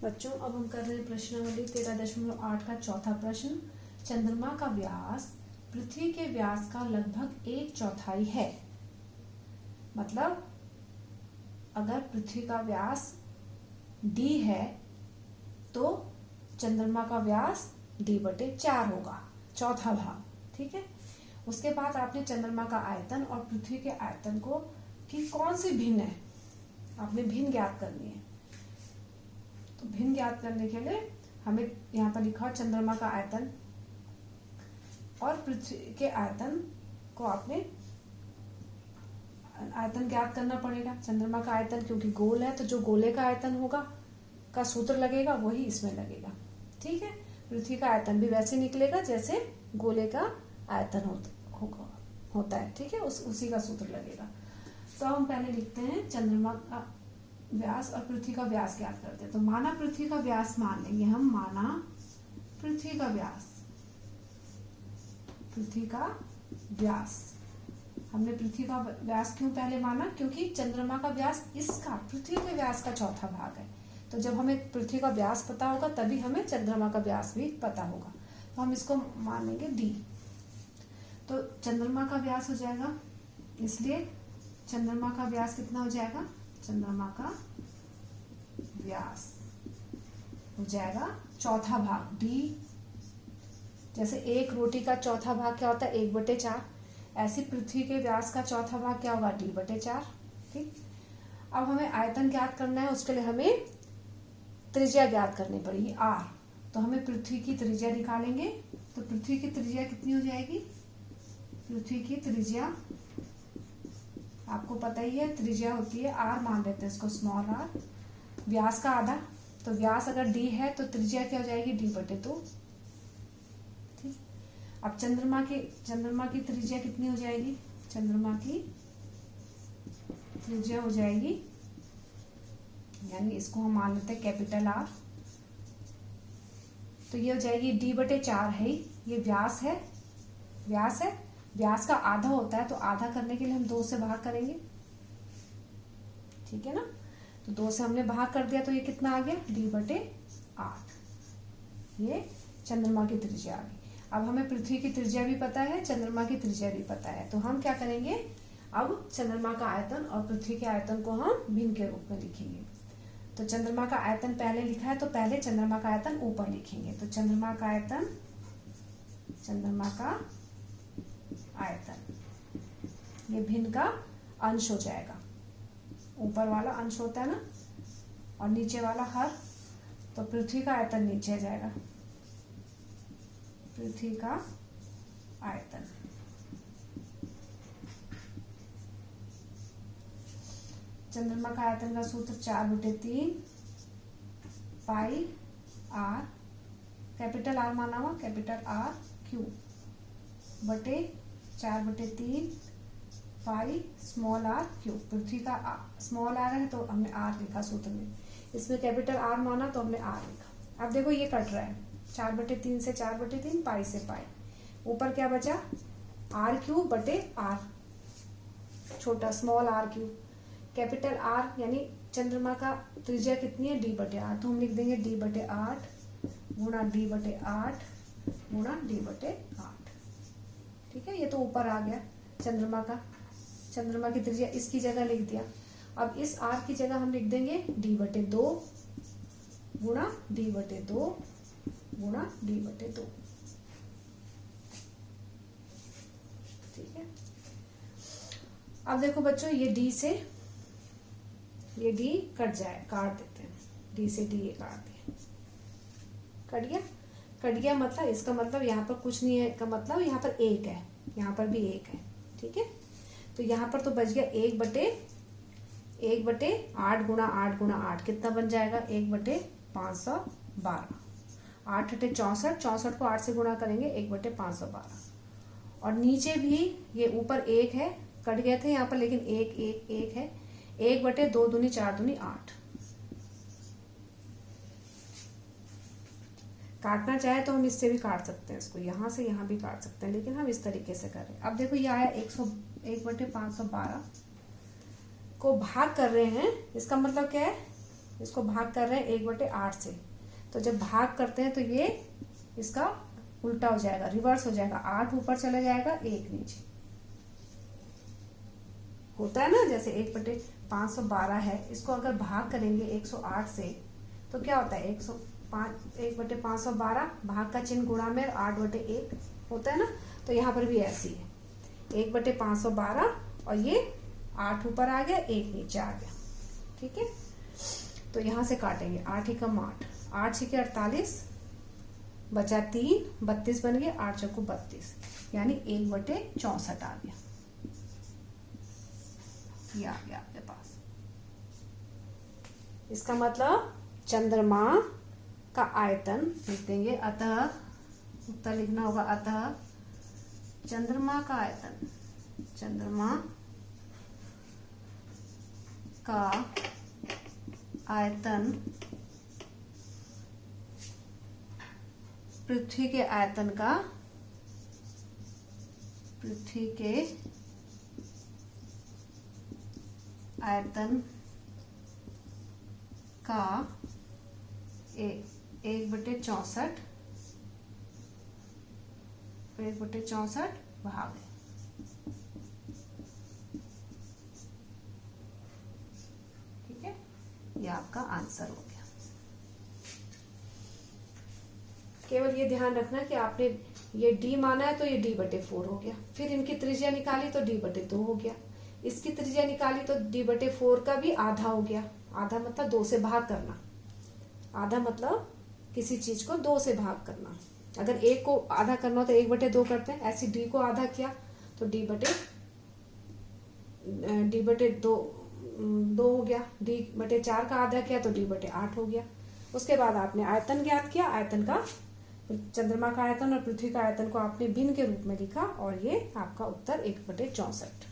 बच्चों अब हम कर रहे हैं प्रश्नावली 13.8 का चौथा प्रश्न। चंद्रमा का व्यास पृथ्वी के व्यास का लगभग 1/4 है। मतलब अगर पृथ्वी का व्यास d है तो चंद्रमा का व्यास d/4 होगा, चौथा भाग। ठीक है। उसके बाद आपने चंद्रमा का आयतन और पृथ्वी के आयतन को कि कौन सी भिन्न है, आपने भिन्न ज्ञात करनी है। तो भिन्न ज्ञात करने के लिए हमें यहाँ पर लिखा चंद्रमा का आयतन और पृथ्वी के आयतन को आपने आयतन ज्ञात करना पड़ेगा। चंद्रमा का आयतन क्योंकि गोल है तो जो गोले का आयतन होगा का सूत्र लगेगा वही इसमें लगेगा। ठीक है। पृथ्वी का आयतन भी वैसे निकलेगा जैसे गोले का आयतन होता है। ठीक है। उसी का सूत्र लगेगा। तो हम पहले लिखते हैं चंद्रमा का व्यास और पृथ्वी का व्यास ज्ञात करते हैं। तो माना पृथ्वी का व्यास मान लेंगे हम, माना पृथ्वी का व्यास, पृथ्वी का व्यास। हमने पृथ्वी का व्यास क्यों पहले माना, क्योंकि चंद्रमा का व्यास इसका पृथ्वी के व्यास का चौथा भाग है। तो जब हमें पृथ्वी का व्यास पता होगा तभी हमें चंद्रमा का व्यास भी पता होगा। तो हम इसको मानेंगे d। तो चंद्रमा का व्यास हो जाएगा, इसलिए चंद्रमा का व्यास कितना हो जाएगा, चंद्रमा का व्यास हो जाएगा चौथा भाग d। जैसे एक रोटी का चौथा भाग क्या होता है, 1/4, ऐसे पृथ्वी के व्यास का चौथा भाग क्या होगा, d/4। ठीक। अब हमें आयतन ज्ञात करना है, उसके लिए हमें त्रिज्या ज्ञात करनी पड़ेगी r। तो हमें पृथ्वी की त्रिज्या निकालेंगे। तो पृथ्वी की त्रिज्या कितनी हो जाएगी, पृथ्वी की त्रिज्या आपको पता ही है, त्रिज्या होती है r, मान लेते हैं इसको स्मॉल r। व्यास का आधा, तो व्यास अगर d है तो त्रिज्या क्या हो जाएगी, d/2। ठीक। अब चंद्रमा की त्रिज्या कितनी हो जाएगी, चंद्रमा की त्रिज्या हो जाएगी, यानी इसको हम मान लेते हैं कैपिटल R। तो ये हो जाएगी d/4 है, ये व्यास है, व्यास का आधा होता है तो आधा करने के लिए हम 2 से भाग करेंगे। ठीक है ना। तो 2 से हमने भाग कर दिया तो ये कितना आ गया, d/8। ये चंद्रमा की त्रिज्या आ गई। अब हमें पृथ्वी की त्रिज्या भी पता है, चंद्रमा की त्रिज्या भी पता है। तो हम क्या करेंगे, अब चंद्रमा का आयतन और पृथ्वी के आयतन को हम भिन्न के रूप में लिखेंगे। तो चंद्रमा का आयतन पहले लिखा है तो पहले चंद्रमा का आयतन ऊपर लिखेंगे। तो चंद्रमा का आयतन ये भिन्न का अंश हो जाएगा। ऊपर वाला अंश होता है ना, और नीचे वाला हर। तो पृथ्वी का आयतन नीचे जाएगा, पृथ्वी का आयतन। चंद्रमा का आयतन का सूत्र 4/3 पाई r, कैपिटल R माना हुआ, कैपिटल R क्यूब बटे 4/3 पाई स्मॉल r क्यूब। पृथ्वी का स्मॉल r है तो हमने r लिखा सूत्र में, इसमें कैपिटल R माना तो हमने r लिखा। अब देखो ये कट रहा है, 4/3 से 4/3, पाई से पाई, ऊपर क्या बचा, r क्यूब बटे r छोटा small r cube. Capital R यानी चंद्रमा का त्रिज्या कितनी है, d/8। तो हम लिख देंगे d/8 गुणा d/8 गुणा d/8। ठीक है। ये तो ऊपर आ गया चंद्रमा की त्रिज्या, इसकी जगह लिख दिया। अब इस r की जगह हम लिख देंगे d/2 गुणा d/2 गुणा d/2। ठीक है। अब देखो बच्चों, ये d से ये d कट जाए, काट देते हैं, d से d ये काट दिया, कट गया। मतलब इसका मतलब यहाँ पर कुछ नहीं है, का मतलब यहाँ पर 1 है, यहाँ पर भी 1 है। ठीक है। तो यहाँ पर तो बच गया 1/8 गुणा 8 गुणा 8 कितना बन जाएगा, 1/512। 8 × 64, 64 को 8 से गुणा करेंगे, 1/512। और नीचे भी ये ऊपर 1 है, कट गए थे यहाँ पर, लेकिन 1 है, 1/2 दूनी 4 दूनी 8। काटना चाहे तो हम इससे भी काट सकते हैं, इसको यहाँ से यहाँ भी काट सकते हैं, लेकिन हम इस तरीके से करें। अब देखो ये आया 1/512 को भाग कर रहे हैं, इसका मतलब क्या है, इसको भाग कर रहे हैं 1/8 से, तो जब भाग करते हैं तो ये इसका उल्टा हो जाएगा, रिवर्स हो जाएगा, 8 ऊपर चला जाएगा 1 नीचे, होता है ना। जैसे 1/512 है, इसको अगर भाग करेंगे 108 से तो क्या होता है, 1/512 भाग का चिन्ह गुणा में 8/1 होता है ना। तो यहाँ पर भी ऐसी है, 1/512 और ये 8 ऊपर आ गया 1 नीचे आ गया, ठीक है। तो यहाँ से काटेंगे, 8 एकम 8, 8 छीके 48, बचा 3, 32 बन गया, 8 चौको 32, यानी 1/64 आ गया, ये आ गया आपके पास। इसका मतलब चंद्रमा का आयतन लिख देंगे, अतः उत्तर लिखना होगा, अतः चंद्रमा का आयतन, चंद्रमा का आयतन पृथ्वी के आयतन का, पृथ्वी के आयतन का 1/64 भाग है। ठीक है, ये आपका आंसर हो गया। केवल ये ध्यान रखना कि आपने ये d माना है तो ये d/4 हो गया, फिर इनकी त्रिज्या निकाली तो d/2 हो गया, इसकी त्रिज्या निकाली तो d/4 का भी आधा हो गया। आधा मतलब 2 से भाग करना, आधा मतलब किसी चीज को 2 से भाग करना। अगर 1 को आधा करना हो तो 1/2 करते हैं, ऐसे d को आधा किया तो d/2 हो गया, d/4 का आधा किया तो d/8 हो गया। उसके बाद आपने आयतन ज्ञात किया, आयतन का, चंद्रमा का आयतन और पृथ्वी का आयतन को आपने भिन्न के रूप में लिखा और ये आपका उत्तर 1/64।